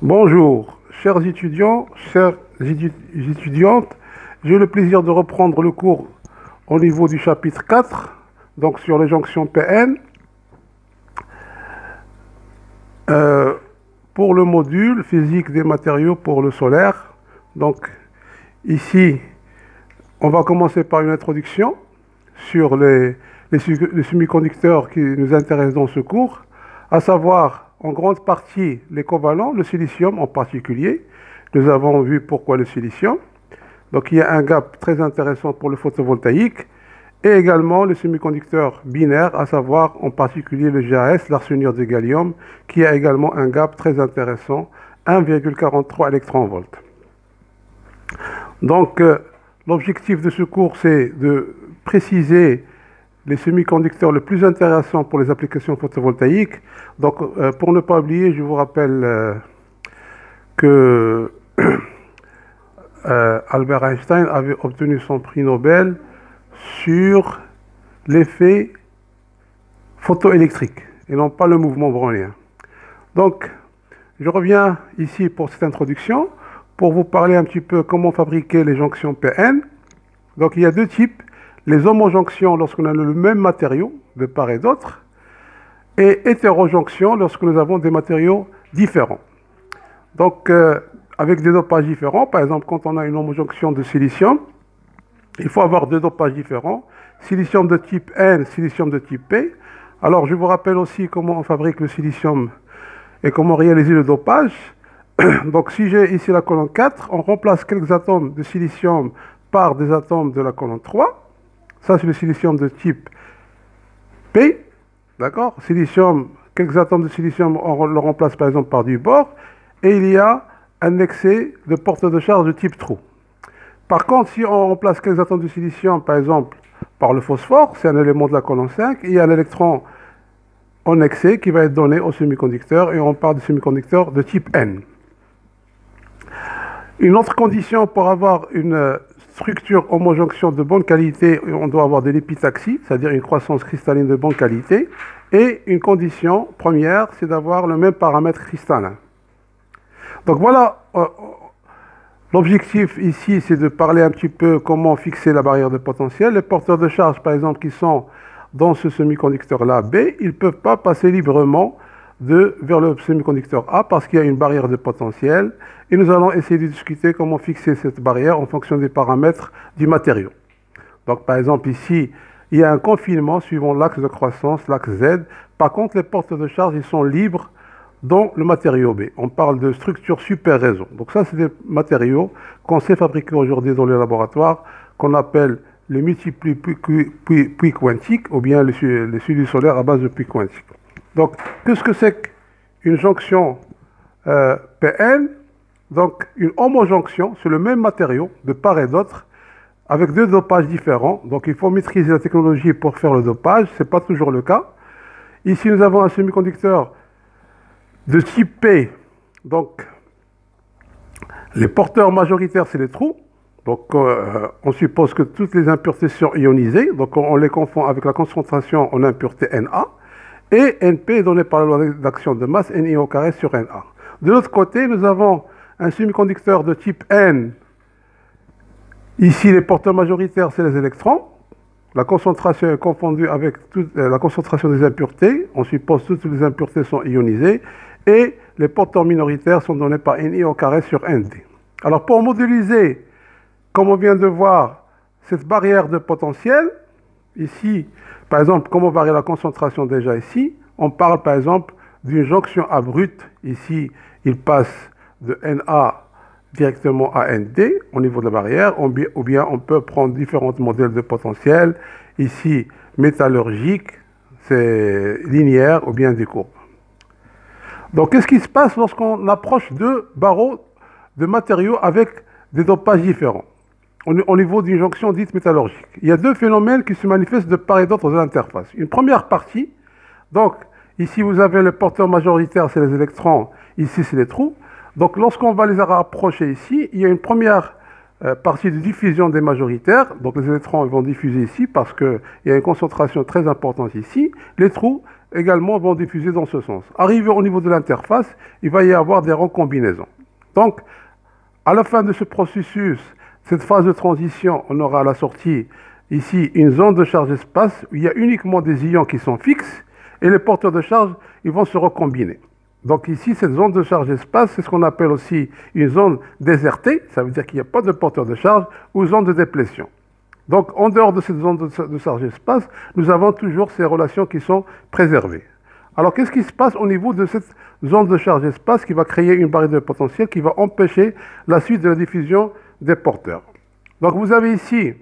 Bonjour, chers étudiants, étudiantes, j'ai le plaisir de reprendre le cours au niveau du chapitre 4, donc sur les jonctions PN, euh, pour le module physique des matériaux pour le solaire. Donc ici, on va commencer par une introduction sur les semi-conducteurs qui nous intéressent dans ce cours, à savoir en grande partie les covalents, le silicium en particulier. Nous avons vu pourquoi le silicium. Donc il y a un gap très intéressant pour le photovoltaïque et également les semi-conducteurs binaires, à savoir en particulier le GAS, l'arsenure de gallium, qui a également un gap très intéressant, 1,43 électronvolts. Donc l'objectif de ce cours, c'est de préciser les semi-conducteurs les plus intéressants pour les applications photovoltaïques. Donc, pour ne pas oublier, je vous rappelle que Albert Einstein avait obtenu son prix Nobel sur l'effet photoélectrique et non pas le mouvement brownien. Donc, je reviens ici pour cette introduction pour vous parler un petit peu comment fabriquer les jonctions PN. Donc, il y a deux types. Les homojonctions lorsqu'on a le même matériau de part et d'autre, et hétérojonctions lorsque nous avons des matériaux différents. Donc, avec des dopages différents, par exemple, quand on a une homojonction de silicium, il faut avoir deux dopages différents, silicium de type N, silicium de type P. Alors, je vous rappelle aussi comment on fabrique le silicium et comment réaliser le dopage. Donc, si j'ai ici la colonne 4, on remplace quelques atomes de silicium par des atomes de la colonne 3. Ça, c'est le silicium de type P, d'accord? Silicium, quelques atomes de silicium, on le remplace par exemple par du bore, et il y a un excès de porteurs de charge de type trou. Par contre, si on remplace quelques atomes de silicium, par exemple, par le phosphore, c'est un élément de la colonne 5, il y a un électron en excès qui va être donné au semi-conducteur, et on parle de semi-conducteur de type N. Une autre condition pour avoir une structure homojonction de bonne qualité, on doit avoir de l'épitaxie, c'est-à-dire une croissance cristalline de bonne qualité. Et une condition première, c'est d'avoir le même paramètre cristallin. Donc voilà, l'objectif ici, c'est de parler un petit peu comment fixer la barrière de potentiel. Les porteurs de charge, par exemple, qui sont dans ce semi-conducteur-là, B, ils ne peuvent pas passer librement vers le semi-conducteur A parce qu'il y a une barrière de potentiel et nous allons essayer de discuter comment fixer cette barrière en fonction des paramètres du matériau. Donc par exemple ici, il y a un confinement suivant l'axe de croissance, l'axe Z. Par contre, les porteurs de charge, ils sont libres dans le matériau B. On parle de structure super réseau. Donc ça, c'est des matériaux qu'on sait fabriquer aujourd'hui dans les laboratoires, qu'on appelle les multiples puits quantiques ou bien les cellules solaires à base de puits quantiques. Donc, qu'est-ce que c'est qu'une jonction PN? Donc, une homojonction, c'est le même matériau de part et d'autre, avec deux dopages différents. Donc, il faut maîtriser la technologie pour faire le dopage. Ce n'est pas toujours le cas. Ici, nous avons un semi-conducteur de type P. Donc, les porteurs majoritaires, c'est les trous. Donc, on suppose que toutes les impuretés sont ionisées. Donc, on les confond avec la concentration en impureté Na. Et NP est donné par la loi d'action de masse NI au carré sur NA. De l'autre côté, nous avons un semi-conducteur de type N. Ici, les porteurs majoritaires, c'est les électrons. La concentration est confondue avec la concentration des impuretés. On suppose que toutes les impuretés sont ionisées. Et les porteurs minoritaires sont donnés par NI au carré sur ND. Alors, pour modéliser, comme on vient de voir, cette barrière de potentiel, ici, par exemple, comment varie la concentration déjà ici? On parle par exemple d'une jonction abrupte. Ici, il passe de Na directement à Nd au niveau de la barrière, ou bien on peut prendre différents modèles de potentiel. Ici, métallurgique, c'est linéaire ou bien des courbes. Donc, qu'est-ce qui se passe lorsqu'on approche deux barreaux de matériaux avec des dopages différents au niveau d'une jonction dite métallurgique? Il y a deux phénomènes qui se manifestent de part et d'autre de l'interface. Une première partie, donc ici vous avez le porteur majoritaire, c'est les électrons, ici c'est les trous. Donc lorsqu'on va les rapprocher ici, il y a une première partie de diffusion des majoritaires. Donc les électrons vont diffuser ici parce qu'il y a une concentration très importante ici. Les trous également vont diffuser dans ce sens. Arrivé au niveau de l'interface, il va y avoir des recombinaisons. Donc, à la fin de ce processus, cette phase de transition, on aura à la sortie ici une zone de charge espace où il y a uniquement des ions qui sont fixes et les porteurs de charge, ils vont se recombiner. Donc ici, cette zone de charge espace, c'est ce qu'on appelle aussi une zone désertée, ça veut dire qu'il n'y a pas de porteur de charge, ou zone de déplétion. Donc en dehors de cette zone de charge espace, nous avons toujours ces relations qui sont préservées. Alors qu'est-ce qui se passe au niveau de cette zone de charge espace qui va créer une barrière de potentiel qui va empêcher la suite de la diffusion des porteurs? Donc vous avez ici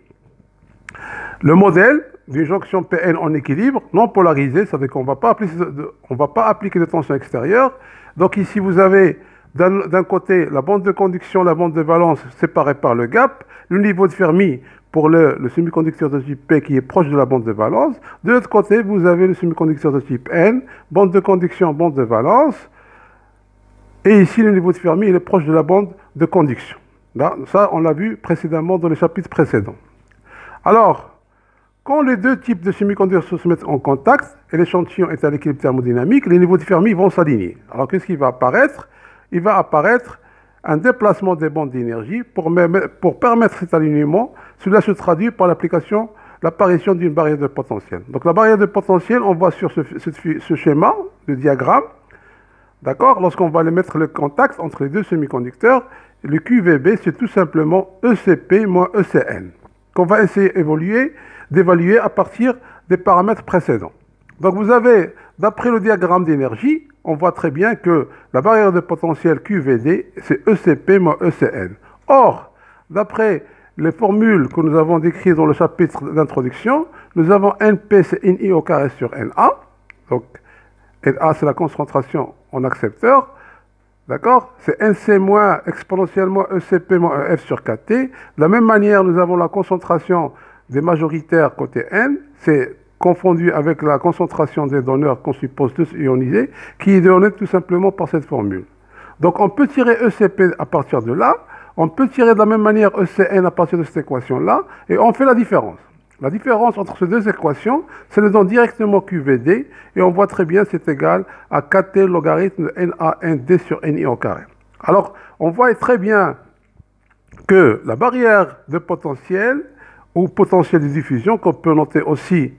le modèle d'une jonction PN en équilibre, non polarisée, ça veut dire qu'on ne va pas appliquer de tension extérieure. Donc ici, vous avez d'un côté la bande de conduction, la bande de valence séparée par le gap, le niveau de Fermi pour le semi-conducteur de type P qui est proche de la bande de valence. De l'autre côté, vous avez le semi-conducteur de type N, bande de conduction, bande de valence. Et ici, le niveau de Fermi il est proche de la bande de conduction. Là, ça, on l'a vu précédemment dans les chapitres précédents. Alors, quand les deux types de semi-conducteurs se mettent en contact et l'échantillon est à l'équilibre thermodynamique, les niveaux de Fermi vont s'aligner. Alors qu'est-ce qui va apparaître? Il va apparaître un déplacement des bandes d'énergie pour permettre cet alignement. Cela se traduit par l'apparition d'une barrière de potentiel. Donc la barrière de potentiel, on voit sur ce schéma, le diagramme, d'accord? Lorsqu'on va mettre le contact entre les deux semi-conducteurs, le QVB, c'est tout simplement ECP moins ECN, qu'on va essayer d'évaluer à partir des paramètres précédents. Donc vous avez, d'après le diagramme d'énergie, on voit très bien que la barrière de potentiel QVD, c'est ECP moins ECN. Or, d'après les formules que nous avons décrites dans le chapitre d'introduction, nous avons NP, c'est NI au carré sur NA. Donc, NA, c'est la concentration en accepteur. D'accord? C'est NC moins exponentiellement ECP moins EF sur KT. De la même manière, nous avons la concentration des majoritaires côté N, c'est confondu avec la concentration des donneurs qu'on suppose tous ionisés, qui est donnée tout simplement par cette formule. Donc on peut tirer ECP à partir de là, on peut tirer de la même manière ECN à partir de cette équation-là, et on fait la différence. La différence entre ces deux équations, c'est le don directement QVD, et on voit très bien c'est égal à KT logarithme de NA1D sur NI au carré. Alors, on voit très bien que la barrière de potentiel, ou potentiel de diffusion, qu'on peut noter aussi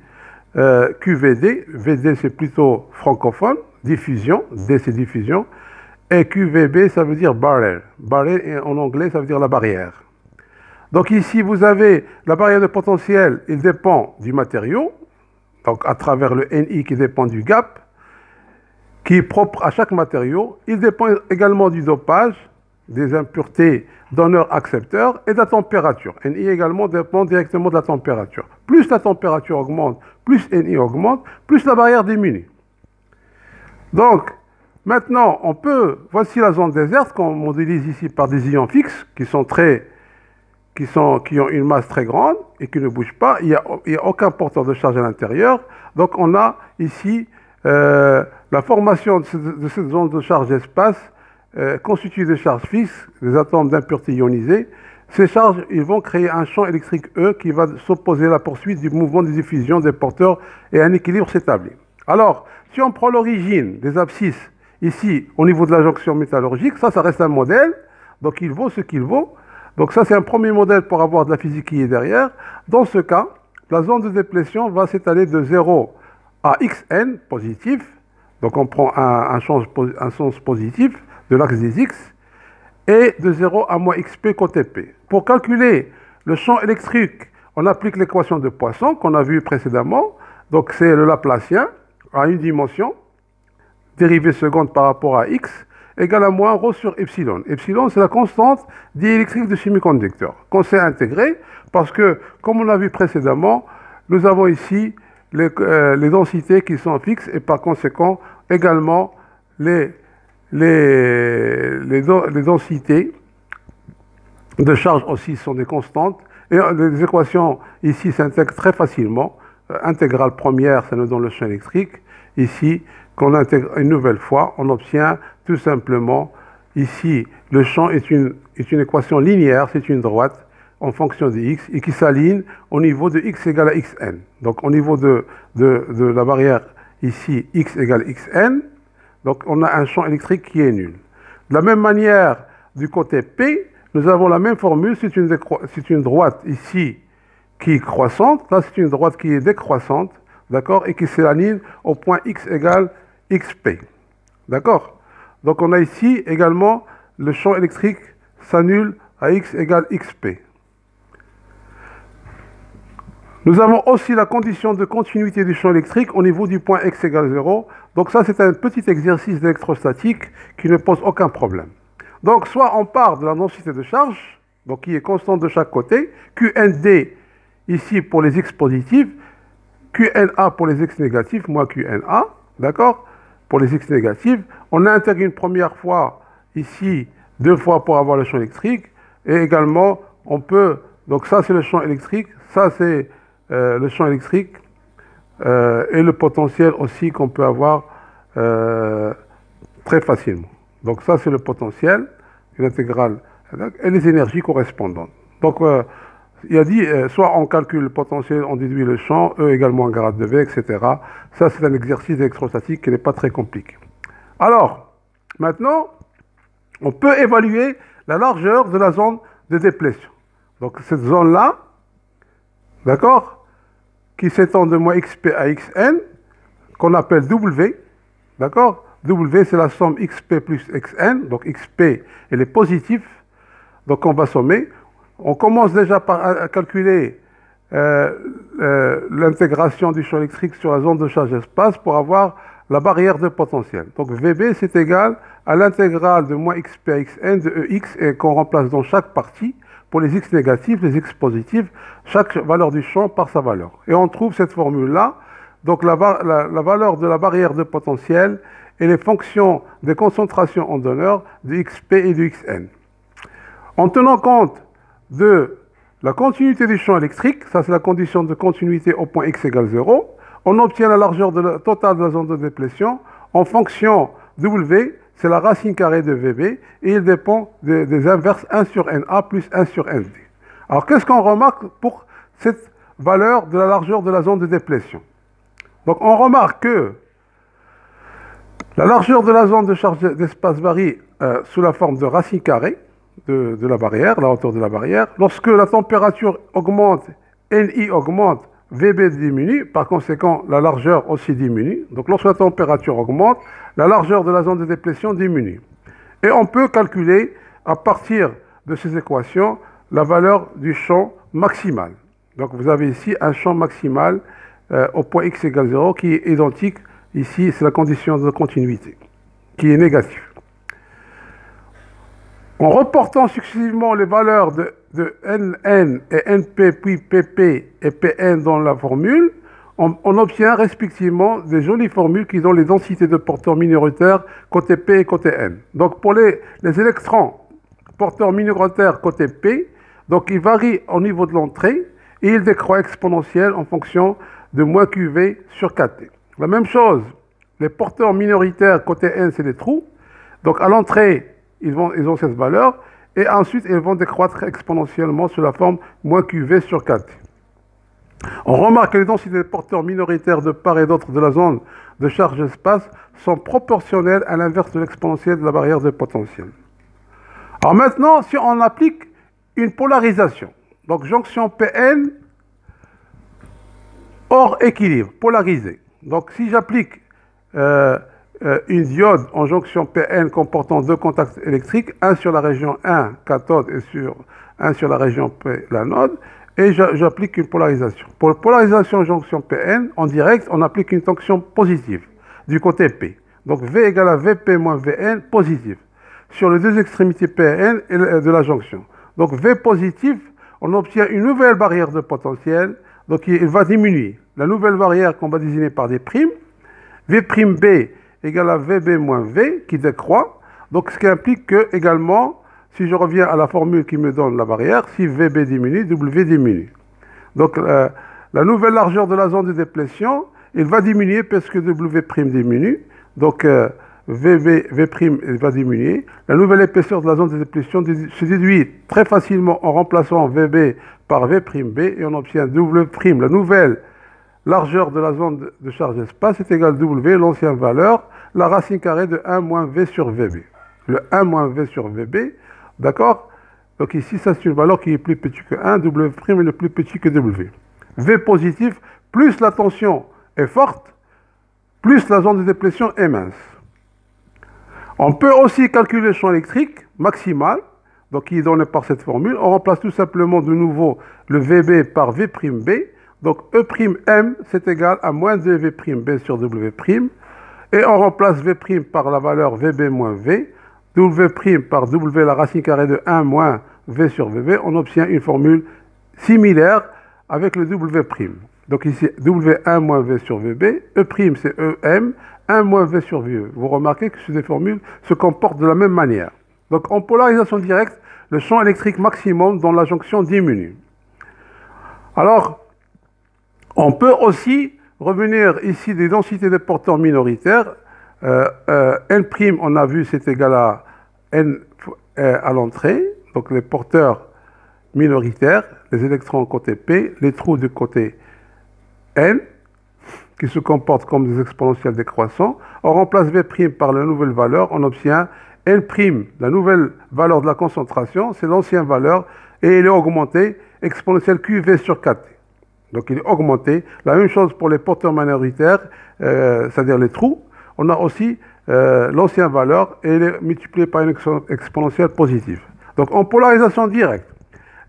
QVD, VD c'est plutôt francophone, diffusion, D c'est diffusion, et QVB ça veut dire barrier. Barrier en anglais ça veut dire la barrière. Donc ici vous avez la barrière de potentiel, il dépend du matériau, donc à travers le NI qui dépend du gap, qui est propre à chaque matériau. Il dépend également du dopage, des impuretés donneur-accepteur et de la température. NI également dépend directement de la température. Plus la température augmente, plus NI augmente, plus la barrière diminue. Donc, maintenant, voici la zone déserte qu'on modélise ici par des ions fixes qui ont une masse très grande et qui ne bougent pas. Il n'y a aucun porteur de charge à l'intérieur. Donc, on a ici la formation de cette zone de charge d'espace constitués de charges fixes, des atomes d'impureté ionisées. Ces charges, ils vont créer un champ électrique E qui va s'opposer à la poursuite du mouvement de diffusion des porteurs et un équilibre s'établit. Alors, si on prend l'origine des abscisses ici au niveau de la jonction métallurgique, ça reste un modèle, donc il vaut ce qu'il vaut. Donc ça, c'est un premier modèle pour avoir de la physique qui est derrière. Dans ce cas, la zone de déplétion va s'étaler de 0 à xn positif, donc on prend un sens positif de l'axe des X, et de 0 à moins xp côté P. Pour calculer le champ électrique, on applique l'équation de Poisson qu'on a vue précédemment, donc c'est le Laplacien à une dimension, dérivée seconde par rapport à X, égale à moins ρ sur epsilon. Epsilon, c'est la constante diélectrique du semi-conducteur, qu'on sait intégrer, parce que, comme on l'a vu précédemment, nous avons ici les densités qui sont fixes, et par conséquent, également les densités de charge aussi sont des constantes. Et les équations ici s'intègrent très facilement. Intégrale première, ça nous donne le champ électrique. Ici, qu'on intègre une nouvelle fois, on obtient tout simplement, ici, le champ est une équation linéaire, c'est une droite en fonction de x, et qui s'aligne au niveau de x égale à xn. Donc au niveau de la barrière ici X égale Xn, donc on a un champ électrique qui est nul. De la même manière, du côté P, nous avons la même formule, c'est une droite ici qui est croissante, là c'est une droite qui est décroissante, d'accord, et qui s'aligne au point X égale XP, d'accord. Donc on a ici également le champ électrique s'annule à X égale XP. Nous avons aussi la condition de continuité du champ électrique au niveau du point X égale 0. Donc ça, c'est un petit exercice d'électrostatique qui ne pose aucun problème. Donc soit on part de la densité de charge, donc qui est constante de chaque côté, QND ici pour les X positifs, QNA pour les X négatifs, moins QNA, d'accord, pour les X négatifs. On intègre une première fois ici, 2 fois pour avoir le champ électrique, et également on peut, donc ça c'est le champ électrique, ça c'est le champ électrique et le potentiel aussi qu'on peut avoir très facilement. Donc ça c'est le potentiel, une intégrale, et les énergies correspondantes. Donc il a dit, soit on calcule le potentiel, on déduit le champ, E également un grade de V, etc. Ça c'est un exercice d'électrostatique qui n'est pas très compliqué. Alors, maintenant, on peut évaluer la largeur de la zone de déplétion. Donc cette zone-là, d'accord, qui s'étend de moins XP à XN, qu'on appelle W, d'accord. W, c'est la somme XP plus XN, donc XP, elle est positive, donc on va sommer. On commence déjà par calculer l'intégration du champ électrique sur la zone de charge espace pour avoir la barrière de potentiel. Donc VB, c'est égal à l'intégrale de moins XP à XN de EX, et qu'on remplace dans chaque partie, pour les X négatifs, les X positifs, chaque valeur du champ par sa valeur. Et on trouve cette formule-là. Donc la valeur de la barrière de potentiel et les fonctions des concentrations en donneur du XP et du XN. En tenant compte de la continuité du champ électrique, ça c'est la condition de continuité au point X égale 0, on obtient la largeur totale de la zone de déplétion en fonction W, c'est la racine carrée de VB, et il dépend des inverses 1 sur NA plus 1 sur ND. Alors qu'est-ce qu'on remarque pour cette valeur de la largeur de la zone de déplétion? Donc on remarque que la largeur de la zone de charge d'espace varie sous la forme de racine carrée de la barrière, la hauteur de la barrière. Lorsque la température augmente, NI augmente, VB diminue, par conséquent la largeur aussi diminue. Donc lorsque la température augmente, la largeur de la zone de déplétion diminue. Et on peut calculer à partir de ces équations la valeur du champ maximal. Donc vous avez ici un champ maximal au point X égale 0 qui est identique, ici c'est la condition de continuité, qui est négative. En reportant successivement les valeurs de Nn et Np, puis Pp et Pn dans la formule, on obtient respectivement des jolies formules qui donnent les densités de porteurs minoritaires côté P et côté N. Donc pour les électrons porteurs minoritaires côté P, donc ils varient au niveau de l'entrée et ils décroît exponentielle en fonction de moins QV sur KT. La même chose, les porteurs minoritaires côté N, c'est les trous. Donc à l'entrée, ils ont cette valeur, et ensuite ils vont décroître exponentiellement sous la forme moins QV sur KT. On remarque que les densités des porteurs minoritaires de part et d'autre de la zone de charge espace sont proportionnelles à l'inverse de l'exponentielle de la barrière de potentiel. Alors maintenant, si on applique une polarisation, donc jonction PN hors équilibre, polarisée. Donc si j'applique une diode en jonction PN comportant deux contacts électriques, un sur la région 1, cathode, et un sur la région P, l'anode, et j'applique une polarisation. Pour la polarisation jonction PN, en direct, on applique une tension positive du côté P. Donc V égale à VP moins VN positif sur les deux extrémités PN et de la jonction. Donc V positif, on obtient une nouvelle barrière de potentiel, donc il va diminuer. La nouvelle barrière qu'on va désigner par des primes, V'B égale à VB moins V qui décroît, donc ce qui implique que également, si je reviens à la formule qui me donne la barrière, si VB diminue, W diminue. Donc la nouvelle largeur de la zone de déplétion, il va diminuer parce que W' diminue, donc V' va diminuer. La nouvelle épaisseur de la zone de déplétion se déduit très facilement en remplaçant VB par V'B et on obtient W', la nouvelle largeur de la zone de charge d'espace est égale à W, l'ancienne valeur, la racine carrée de 1 moins V sur VB. Le 1 moins V sur VB, d'accord? Donc ici, ça c'est une valeur qui est plus petite que 1, W' est le plus petit que W. V positif, plus la tension est forte, plus la zone de déplétion est mince. On peut aussi calculer le champ électrique maximal, donc qui est donné par cette formule. On remplace tout simplement de nouveau le VB par V'B. Donc E'M, c'est égal à moins 2V'B sur W'. Et on remplace V' par la valeur VB moins V. W' par W, la racine carrée de 1 moins V sur VB. On obtient une formule similaire avec le W'. Donc ici, W1 moins V sur VB. E' c'est Em, 1 moins V sur VE. Vous remarquez que ces deux formules se comportent de la même manière. Donc en polarisation directe, le champ électrique maximum dans la jonction diminue. Alors, on peut aussi revenir ici des densités de porteurs minoritaires. N', on a vu, c'est égal à N à l'entrée. Donc les porteurs minoritaires, les électrons côté P, les trous du côté N, qui se comportent comme des exponentielles décroissants. On remplace V' par la nouvelle valeur, on obtient N', la nouvelle valeur de la concentration, c'est l'ancienne valeur, et il est augmenté, exponentielle QV sur KT. Donc il est augmenté. La même chose pour les porteurs minoritaires, c'est-à-dire les trous. On a aussi l'ancienne valeur, et elle est multipliée par une exponentielle positive. Donc en polarisation directe,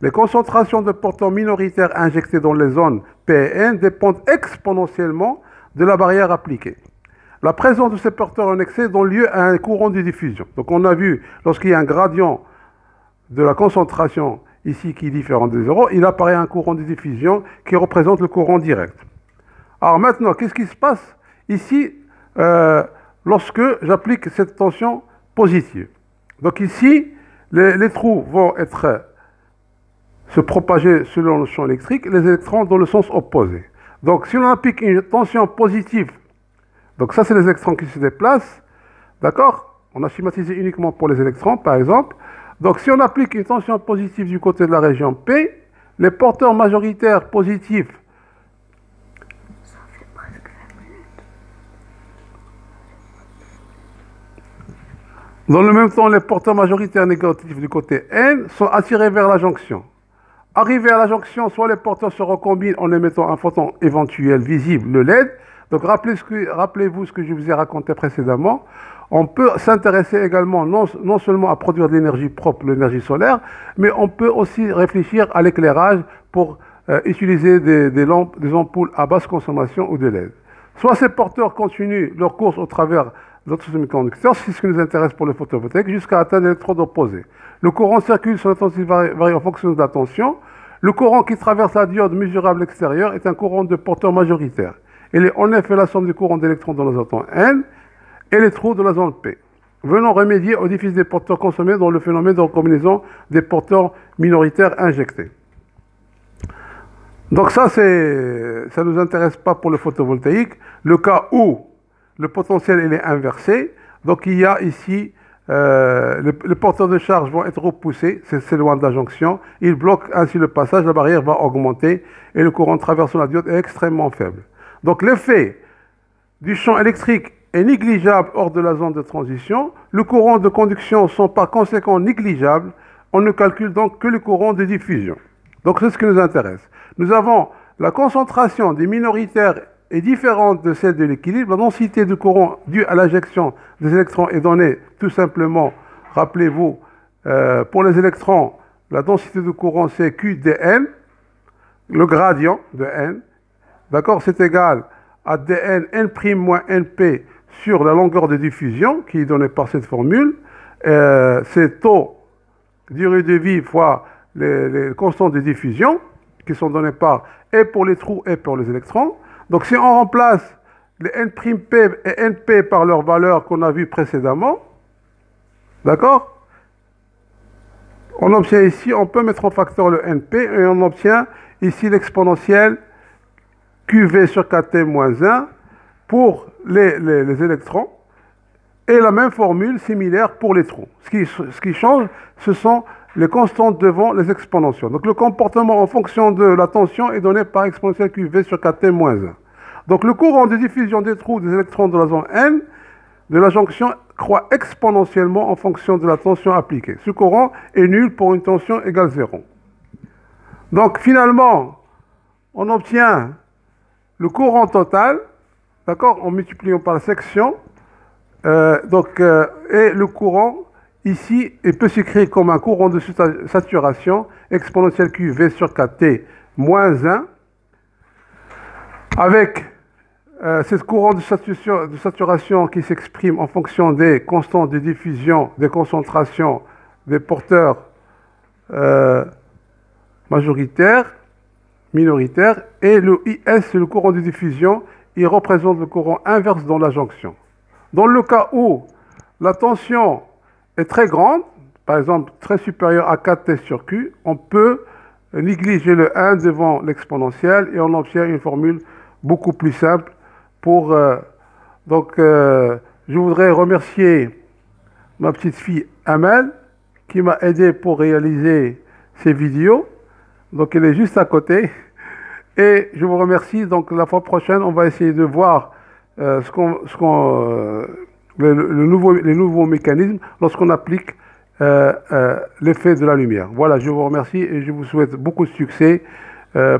les concentrations de porteurs minoritaires injectés dans les zones P et N dépendent exponentiellement de la barrière appliquée. La présence de ces porteurs en excès donne lieu à un courant de diffusion. Donc on a vu, lorsqu'il y a un gradient de la concentration ici qui est différent de 0, il apparaît un courant de diffusion qui représente le courant direct. Alors maintenant, qu'est-ce qui se passe ici lorsque j'applique cette tension positive? Donc ici, les trous vont se propager selon le champ électrique, les électrons dans le sens opposé. Donc si on applique une tension positive, donc ça c'est les électrons qui se déplacent, d'accord? On a schématisé uniquement pour les électrons par exemple. Donc si on applique une tension positive du côté de la région P, les porteurs majoritaires positifs dans le même temps, les porteurs majoritaires négatifs du côté N sont attirés vers la jonction. Arrivés à la jonction, soit les porteurs se recombinent en émettant un photon éventuel visible, le LED. Donc rappelez-vous ce que je vous ai raconté précédemment. On peut s'intéresser également non seulement à produire de l'énergie propre, l'énergie solaire, mais on peut aussi réfléchir à l'éclairage pour utiliser des ampoules à basse consommation ou de LED. Soit ces porteurs continuent leur course au travers d'autres semi-conducteurs, c'est ce qui nous intéresse pour le photovoltaïque, jusqu'à atteindre l'électrode opposée. Le courant circule sur l'intensité varie en fonction de la tension. Le courant qui traverse la diode mesurable extérieure est un courant de porteurs majoritaire. Il est en effet la somme du courant d'électrons dans la zone N et les trous de la zone P. Venons remédier au déficit des porteurs consommés dans le phénomène de recombinaison des porteurs minoritaires injectés. Donc ça ne nous intéresse pas pour le photovoltaïque. Le cas où le potentiel il est inversé, donc il y a ici, les porteurs de charge vont être repoussés, c'est loin de la jonction, ils bloquent ainsi le passage, la barrière va augmenter et le courant traversant la diode est extrêmement faible. Donc l'effet du champ électrique est négligeable hors de la zone de transition, le courant de conduction sont par conséquent négligeables, on ne calcule donc que le courant de diffusion. Donc c'est ce qui nous intéresse. Nous avons la concentration des minoritaires est différente de celle de l'équilibre. La densité du courant due à l'injection des électrons est donnée tout simplement, rappelez-vous, pour les électrons, la densité du courant c'est Q dN, le gradient de N, d'accord, c'est égal à dN, N' moins Np sur la longueur de diffusion qui est donnée par cette formule, c'est taux, durée de vie fois les constantes de diffusion qui sont données par et pour les trous et pour les électrons. Donc si on remplace les N'P et Np par leurs valeurs qu'on a vues précédemment, d'accord, on obtient ici, on peut mettre en facteur le Np et on obtient ici l'exponentielle QV sur Kt moins 1 pour les électrons et la même formule similaire pour les trous. Ce qui change, ce sont les constantes devant les exponentielles. Donc le comportement en fonction de la tension est donné par exponentielle QV sur Kt moins 1. Donc le courant de diffusion des trous des électrons de la zone N de la jonction croît exponentiellement en fonction de la tension appliquée. Ce courant est nul pour une tension égale 0. Donc finalement, on obtient le courant total, d'accord, en multipliant par la section, et le courant ici, il peut s'écrire comme un courant de saturation exponentielle QV sur KT moins 1, avec ce courant de saturation qui s'exprime en fonction des constantes de diffusion, des concentrations des porteurs majoritaires, minoritaires, et le IS, c'est le courant de diffusion, il représente le courant inverse dans la jonction. Dans le cas où la tension est très grande, par exemple très supérieure à 4T sur Q, on peut négliger le 1 devant l'exponentielle et on obtient une formule beaucoup plus simple pour... je voudrais remercier ma petite fille Amel qui m'a aidé pour réaliser ces vidéos. Donc elle est juste à côté. Et je vous remercie. Donc la fois prochaine, on va essayer de voir les nouveaux mécanismes lorsqu'on applique l'effet de la lumière. Voilà, je vous remercie et je vous souhaite beaucoup de succès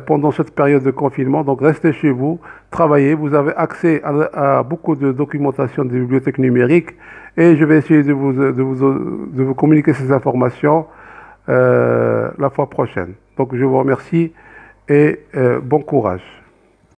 pendant cette période de confinement. Donc restez chez vous, travaillez, vous avez accès à beaucoup de documentation des bibliothèques numériques et je vais essayer de vous communiquer ces informations la fois prochaine. Donc je vous remercie et bon courage.